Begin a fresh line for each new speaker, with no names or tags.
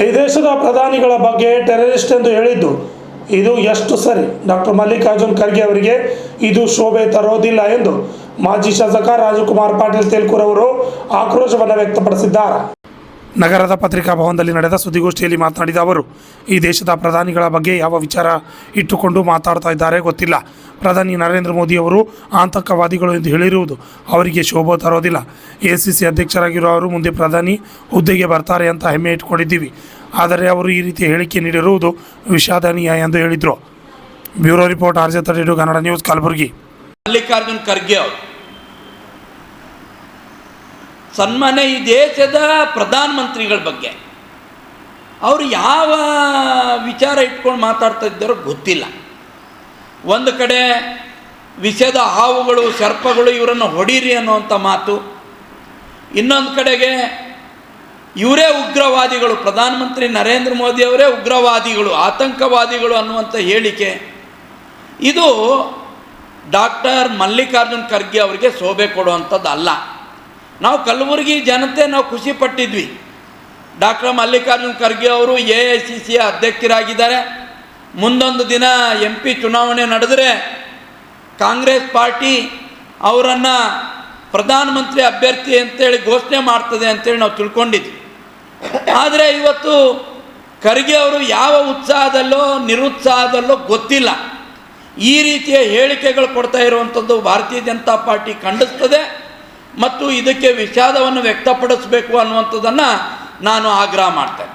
ಈ ದೇಶದ ಪ್ರಧಾನಿಗಳ ಬಗ್ಗೆ ಟೆರರಿಸ್ಟ್ ಎಂದು ಹೇಳಿದ್ದು ಇದು ಎಷ್ಟು ಸರಿ? ಡಾಕ್ಟರ್ ಮಲ್ಲಿಕಾರ್ಜುನ್ ಖರ್ಗೆ ಅವರಿಗೆ ಇದು ಶೋಭೆ ತರೋದಿಲ್ಲ ಎಂದು ಮಾಜಿ ಶಾಸಕ ರಾಜಕುಮಾರ್ ಪಾಟೀಲ್ ತೇಲ್ಕೂರ್ ಅವರು ಆಕ್ರೋಶವನ್ನು ವ್ಯಕ್ತಪಡಿಸಿದ್ದಾರೆ. ನಗರದ ಪತ್ರಿಕಾ ಭವನದಲ್ಲಿ ನಡೆದ ಸುದ್ದಿಗೋಷ್ಠಿಯಲ್ಲಿ ಮಾತನಾಡಿದ ಅವರು, ಈ ದೇಶದ ಪ್ರಧಾನಿಗಳ ಬಗ್ಗೆ ಯಾವ ವಿಚಾರ ಇಟ್ಟುಕೊಂಡು ಮಾತಾಡ್ತಾ ಇದ್ದಾರೆ ಗೊತ್ತಿಲ್ಲ. ಪ್ರಧಾನಿ ನರೇಂದ್ರ ಮೋದಿ ಅವರು ಆತಂಕವಾದಿಗಳು ಎಂದು ಹೇಳಿರುವುದು ಅವರಿಗೆ ಶೋಭೆ ತರೋದಿಲ್ಲ. ACC ಅಧ್ಯಕ್ಷರಾಗಿರುವ ಅವರು ಮುಂದೆ ಪ್ರಧಾನಿ ಹುದ್ದೆಗೆ ಬರ್ತಾರೆ ಅಂತ ಹೆಮ್ಮೆ ಇಟ್ಕೊಂಡಿದ್ದೀವಿ. ಆದರೆ ಅವರು ಈ ರೀತಿ ಹೇಳಿಕೆ ನೀಡಿರುವುದು ವಿಷಾದನೀಯ ಎಂದು ಹೇಳಿದರು. Bureau report RJ32 Kannada news, Kalaburagi.
Mallikarjun Kharge ಅವರು ಸನ್ಮಾನ್ಯ ಈ ದೇಶದ ಪ್ರಧಾನಮಂತ್ರಿಗಳ ಬಗ್ಗೆ ಅವರು ಯಾವ ವಿಚಾರ ಇಟ್ಕೊಂಡು ಮಾತಾಡ್ತಾ ಇದ್ದಾರೋ ಗೊತ್ತಿಲ್ಲ. ಒಂದು ಕಡೆ ವಿಷದ ಹಾವುಗಳು, ಸರ್ಪಗಳು ಇವರನ್ನು ಹೊಡೀರಿ ಅನ್ನುವಂಥ ಮಾತು, ಇನ್ನೊಂದು ಕಡೆಗೆ ಇವರೇ ಉಗ್ರವಾದಿಗಳು, ಪ್ರಧಾನಮಂತ್ರಿ ನರೇಂದ್ರ ಮೋದಿ ಅವರೇ ಉಗ್ರವಾದಿಗಳು, ಆತಂಕವಾದಿಗಳು ಅನ್ನುವಂಥ ಹೇಳಿಕೆ. ಇದು ಡಾಕ್ಟರ್ ಮಲ್ಲಿಕಾರ್ಜುನ್ ಖರ್ಗೆ ಅವರಿಗೆ ಶೋಭೆ ಕೊಡುವಂಥದ್ದು ಅಲ್ಲ. ನಾವು ಕಲಬುರಗಿ ಜನತೆ ನಾವು ಖುಷಿ ಪಟ್ಟಿದ್ವಿ. ಡಾಕ್ಟರ್ ಮಲ್ಲಿಕಾರ್ಜುನ್ ಖರ್ಗೆ ಅವರು AICC ಅಧ್ಯಕ್ಷರಾಗಿದ್ದಾರೆ. ಮುಂದೊಂದು ದಿನ MP ಚುನಾವಣೆ ನಡೆದರೆ ಕಾಂಗ್ರೆಸ್ ಪಾರ್ಟಿ ಅವರನ್ನು ಪ್ರಧಾನಮಂತ್ರಿ ಅಭ್ಯರ್ಥಿ ಅಂತೇಳಿ ಘೋಷಣೆ ಮಾಡ್ತದೆ ಅಂತೇಳಿ ನಾವು ತಿಳ್ಕೊಂಡಿದ್ವಿ. ಆದರೆ ಇವತ್ತು ಖರ್ಗೆ ಅವರು ಯಾವ ಉತ್ಸಾಹದಲ್ಲೋ ನಿರುತ್ಸಾಹದಲ್ಲೋ ಗೊತ್ತಿಲ್ಲ ಈ ರೀತಿಯ ಹೇಳಿಕೆಗಳು ಕೊಡ್ತಾ ಇರುವಂಥದ್ದು ಭಾರತೀಯ ಜನತಾ ಪಾರ್ಟಿ ಖಂಡಿಸ್ತದೆ ಮತ್ತು ಇದಕ್ಕೆ ವಿಷಾದವನ್ನು ವ್ಯಕ್ತಪಡಿಸಬೇಕು ಅನ್ನುವಂಥದ್ದನ್ನು ನಾನು ಆಗ್ರಹ ಮಾಡ್ತೇನೆ.